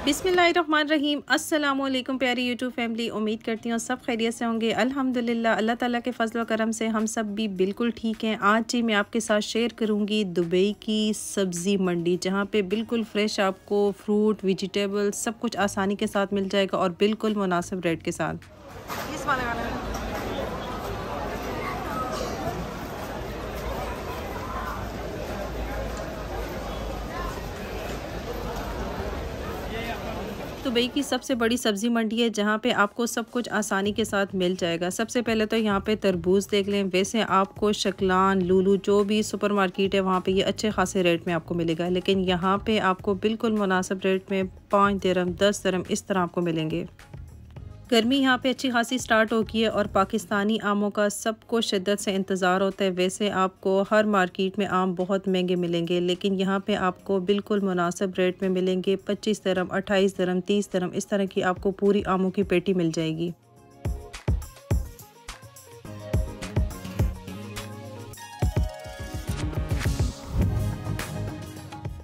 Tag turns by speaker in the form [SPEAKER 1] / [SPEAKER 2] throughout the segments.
[SPEAKER 1] बिस्मिल्लाहिर्रहमानिर्रहीम। अस्सलाम वालेकुम प्यारी यूट्यूब फैमिली, उम्मीद करती हूँ सब खैरियत से होंगे। अल्हम्दुलिल्लाह, अल्लाह ताला के फजल व करम से हम सब भी बिल्कुल ठीक हैं। आज जी मैं आपके साथ शेयर करूँगी दुबई की सब्ज़ी मंडी, जहाँ पे बिल्कुल फ्रेश आपको फ्रूट वेजिटेबल सब कुछ आसानी के साथ मिल जाएगा और बिल्कुल मुनासिब रेट के साथ। इस वाले दुबई की सबसे बड़ी सब्ज़ी मंडी है, जहाँ पे आपको सब कुछ आसानी के साथ मिल जाएगा। सबसे पहले तो यहाँ पे तरबूज देख लें। वैसे आपको शकलान, लुलु जो भी सुपरमार्केट है वहाँ पे ये अच्छे खासे रेट में आपको मिलेगा, लेकिन यहाँ पे आपको बिल्कुल मुनासिब रेट में 5 दिरहम 10 दिरहम इस तरह आपको मिलेंगे। गर्मी यहाँ पे अच्छी खासी स्टार्ट हो गई है और पाकिस्तानी आमों का सबको शिद्दत से इंतज़ार होता है। वैसे आपको हर मार्केट में आम बहुत महंगे मिलेंगे, लेकिन यहाँ पे आपको बिल्कुल मुनासिब रेट में मिलेंगे। 25 दिरहम 28 दिरहम 30 दिरहम इस तरह की आपको पूरी आमों की पेटी मिल जाएगी।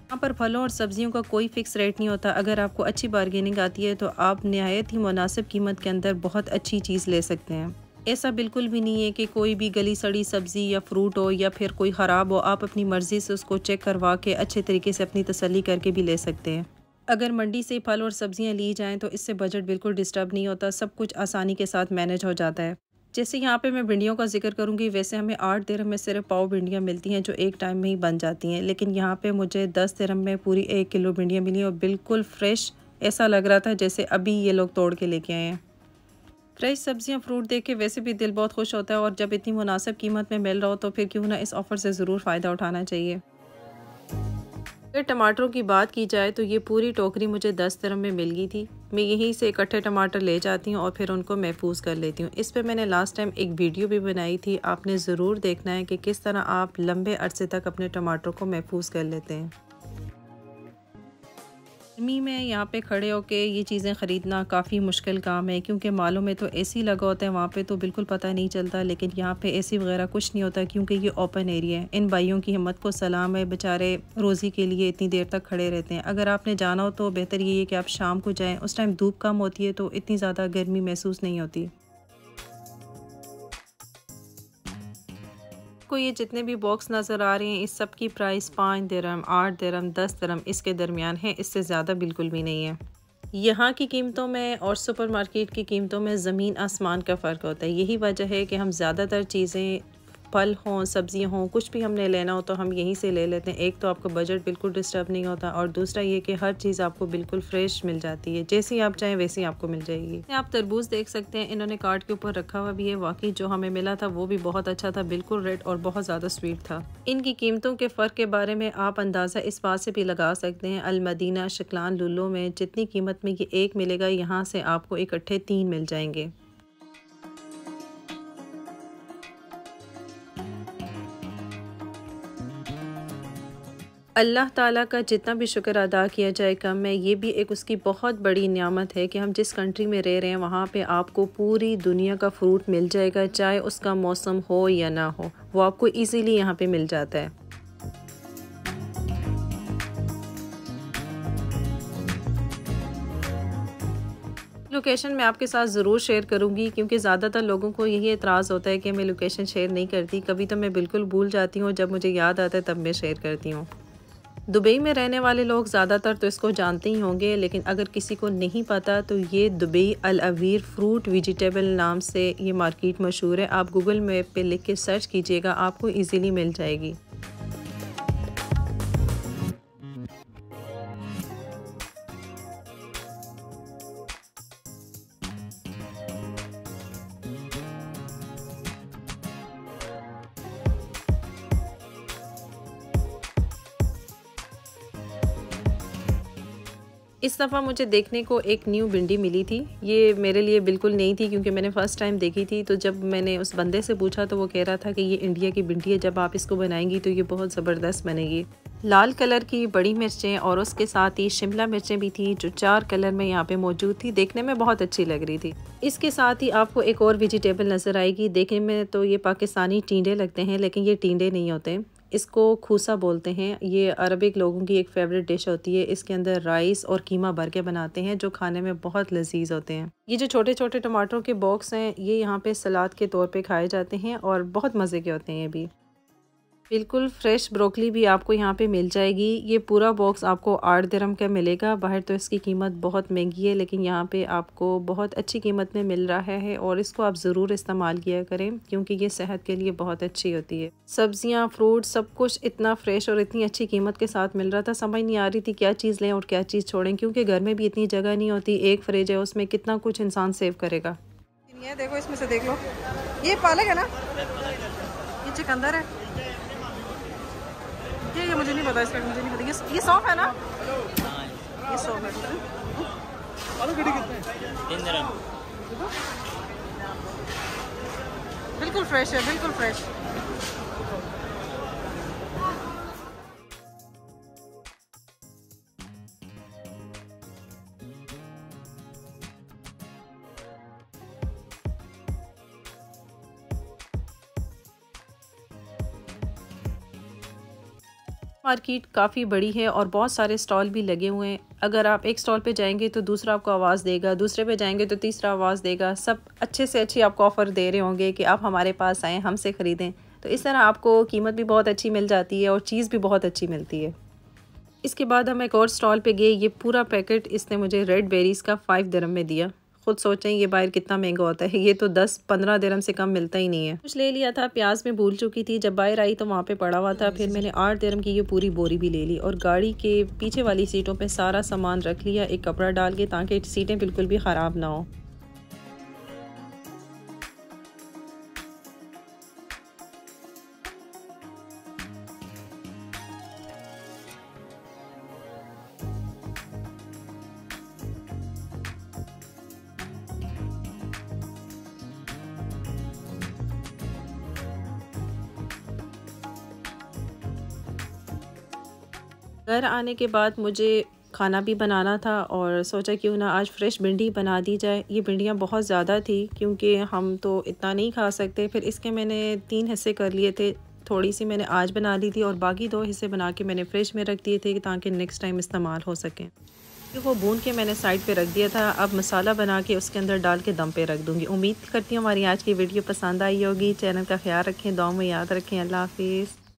[SPEAKER 1] यहाँ पर फलों और सब्जियों का कोई फ़िक्स रेट नहीं होता। अगर आपको अच्छी बार्गेनिंग आती है तो आप नहायत ही मुनासिब कीमत के अंदर बहुत अच्छी चीज़ ले सकते हैं। ऐसा बिल्कुल भी नहीं है कि कोई भी गली सड़ी सब्ज़ी या फ्रूट हो या फिर कोई ख़राब हो, आप अपनी मर्ज़ी से उसको चेक करवा के अच्छे तरीके से अपनी तसल्ली करके भी ले सकते हैं। अगर मंडी से फल और सब्ज़ियाँ ली जाएँ तो इससे बजट बिल्कुल डिस्टर्ब नहीं होता, सब कुछ आसानी के साथ मैनेज हो जाता है। जैसे यहाँ पे मैं भिंडियों का जिक्र करूँगी, वैसे हमें 8 दिरहम में सिर्फ पाव भिंडियाँ मिलती हैं जो एक टाइम में ही बन जाती हैं, लेकिन यहाँ पे मुझे 10 दिरहम में पूरी 1 किलो भिंडियाँ मिली और बिल्कुल फ्रेश। ऐसा लग रहा था जैसे अभी ये लोग तोड़ के लेके आए हैं। फ्रेश सब्जियाँ फ्रूट देख के वैसे भी दिल बहुत खुश होता है, और जब इतनी मुनासिब कीमत में मिल रहा हो तो फिर क्यों ना इस ऑफ़र से ज़रूर फ़ायदा उठाना चाहिए। अगर टमाटरों की बात की जाए तो ये पूरी टोकरी मुझे 10 दिरहम में मिल गई थी। मैं यहीं से इकट्ठे टमाटर ले जाती हूँ और फिर उनको महफूज कर लेती हूँ। इस पे मैंने लास्ट टाइम एक वीडियो भी बनाई थी, आपने ज़रूर देखना है कि किस तरह आप लंबे अरसे तक अपने टमाटरों को महफूज कर लेते हैं। गर्मी में यहाँ पे खड़े होके ये चीज़ें ख़रीदना काफ़ी मुश्किल काम है, क्योंकि मालों में तो एसी लगा होता है, वहाँ पे तो बिल्कुल पता नहीं चलता, लेकिन यहाँ पे एसी वगैरह कुछ नहीं होता क्योंकि ये ओपन एरिया है। इन भाइयों की हिम्मत को सलाम है, बेचारे रोज़ी के लिए इतनी देर तक खड़े रहते हैं। अगर आपने जाना हो तो बेहतर ये है कि आप शाम को जाएँ, उस टाइम धूप कम होती है तो इतनी ज़्यादा गर्मी महसूस नहीं होती। को ये जितने भी बॉक्स नज़र आ रहे हैं इस सब की प्राइस 5 दिरहम 8 दिरहम 10 दिरहम इसके दरमियान है, इससे ज़्यादा बिल्कुल भी नहीं है। यहाँ की कीमतों में और सुपरमार्केट की कीमतों में ज़मीन आसमान का फ़र्क होता है। यही वजह है कि हम ज़्यादातर चीज़ें फल हों सब्ज़ियाँ हों कुछ भी हमने लेना हो तो हम यहीं से ले लेते हैं। एक तो आपका बजट बिल्कुल डिस्टर्ब नहीं होता, और दूसरा ये कि हर चीज़ आपको बिल्कुल फ्रेश मिल जाती है, जैसी आप चाहें वैसी आपको मिल जाएगी। आप तरबूज देख सकते हैं, इन्होंने कार्ड के ऊपर रखा हुआ भी है। वाकई जो हमें मिला था वो भी बहुत अच्छा था, बिल्कुल रेड और बहुत ज़्यादा स्वीट था। इनकी कीमतों के फ़र्क के बारे में आप अंदाज़ा इस बात से भी लगा सकते हैं, अलमदीना शकलान लुल्लो में जितनी कीमत में ये एक मिलेगा, यहाँ से आपको इकट्ठे 3 मिल जाएंगे। अल्लाह ताला का जितना भी शुक्र अदा किया जाए कम है। ये भी एक उसकी बहुत बड़ी नियामत है कि हम जिस कंट्री में रह रहे हैं वहाँ पे आपको पूरी दुनिया का फ्रूट मिल जाएगा, चाहे उसका मौसम हो या ना हो, वो आपको इजीली यहाँ पे मिल जाता है। लोकेशन मैं आपके साथ ज़रूर शेयर करूँगी, क्योंकि ज़्यादातर लोगों को यही एतराज़ होता है कि मैं लोकेशन शेयर नहीं करती। कभी तो मैं बिल्कुल भूल जाती हूँ, जब मुझे याद आता है तब मैं शेयर करती हूँ। दुबई में रहने वाले लोग ज़्यादातर तो इसको जानते ही होंगे, लेकिन अगर किसी को नहीं पता तो ये दुबई अल अवीर फ्रूट वेजिटेबल नाम से ये मार्केट मशहूर है। आप गूगल मैप पे लिख के सर्च कीजिएगा, आपको इजीली मिल जाएगी। इस दफ़ा मुझे देखने को एक न्यू भिंडी मिली थी। ये मेरे लिए बिल्कुल नई थी क्योंकि मैंने फ़र्स्ट टाइम देखी थी। तो जब मैंने उस बंदे से पूछा तो वो कह रहा था कि ये इंडिया की भिंडी है, जब आप इसको बनाएंगी तो ये बहुत ज़बरदस्त बनेगी। लाल कलर की बड़ी मिर्चें और उसके साथ ही शिमला मिर्चें भी थी, जो 4 कलर में यहाँ पे मौजूद थी। देखने में बहुत अच्छी लग रही थी। इसके साथ ही आपको एक और वेजिटेबल नज़र आएगी। देखने में तो ये पाकिस्तानी टींडे लगते हैं, लेकिन ये टींडे नहीं होते। इसको खूसा बोलते हैं। ये अरबिक लोगों की एक फ़ेवरेट डिश होती है। इसके अंदर राइस और कीमा भर के बनाते हैं जो खाने में बहुत लजीज होते हैं। ये जो छोटे छोटे टमाटरों के बॉक्स हैं ये यहाँ पे सलाद के तौर पे खाए जाते हैं और बहुत मज़े के होते हैं ये भी। बिल्कुल फ्रेश ब्रोकली भी आपको यहाँ पे मिल जाएगी। ये पूरा बॉक्स आपको 8 दिरहम का मिलेगा। बाहर तो इसकी कीमत बहुत महंगी है लेकिन यहाँ पे आपको बहुत अच्छी कीमत में मिल रहा है और इसको आप ज़रूर इस्तेमाल किया करें क्योंकि ये सेहत के लिए बहुत अच्छी होती है। सब्जियाँ, फ्रूट सब कुछ इतना फ्रेश और इतनी अच्छी कीमत के साथ मिल रहा था, समझ नहीं आ रही थी क्या चीज़ लें और क्या चीज़ छोड़ें क्योंकि घर में भी इतनी जगह नहीं होती। एक फ्रिज है उसमें कितना कुछ इंसान सेव करेगा। ये देखो इसमें से देख लो, ये पालक है ना, ये चुकंदर है, ये मुझे नहीं पता, इसका मुझे नहीं पता। ये सौंफ है ना, ये सौंफ है। आलू कितने? 3 दिरहम। बिल्कुल फ्रेश है, बिल्कुल फ्रेश। मार्केट काफ़ी बड़ी है और बहुत सारे स्टॉल भी लगे हुए हैं। अगर आप एक स्टॉल पे जाएंगे तो दूसरा आपको आवाज़ देगा, दूसरे पे जाएंगे तो तीसरा आवाज़ देगा। सब अच्छे से अच्छी आपको ऑफ़र दे रहे होंगे कि आप हमारे पास आएँ, हमसे ख़रीदें। तो इस तरह आपको कीमत भी बहुत अच्छी मिल जाती है और चीज़ भी बहुत अच्छी मिलती है। इसके बाद हम एक और स्टॉल पे गए। ये पूरा पैकेट इसने मुझे रेड बेरीज़ का 5 दिरहम में दिया। खुद सोचें ये बाहर कितना महंगा होता है, ये तो 10-15 दिरहम से कम मिलता ही नहीं है। कुछ ले लिया था, प्याज में भूल चुकी थी, जब बाहर आई तो वहाँ पे पड़ा हुआ था। फिर मैंने 8 दिरहम की ये पूरी बोरी भी ले ली और गाड़ी के पीछे वाली सीटों पे सारा सामान रख लिया एक कपड़ा डाल के ताकि सीटें बिल्कुल भी ख़राब ना हो। घर आने के बाद मुझे खाना भी बनाना था और सोचा क्यों ना आज फ्रेश भिंडी बना दी जाए। ये भिंडियाँ बहुत ज़्यादा थी क्योंकि हम तो इतना नहीं खा सकते। फिर इसके मैंने 3 हिस्से कर लिए थे। थोड़ी सी मैंने आज बना ली थी और बाकी 2 हिस्से बना के मैंने फ्रिज में रख दिए थे ताकि नेक्स्ट टाइम इस्तेमाल हो सकें। फिर वो भून के मैंने साइड पे रख दिया था। अब मसाला बना के उसके अंदर डाल के दम पे रख दूँगी। उम्मीद करती हूँ हमारी आज की वीडियो पसंद आई होगी। चैनल का ख्याल रखें, दुआ में याद रखें। अल्लाह हाफिज़।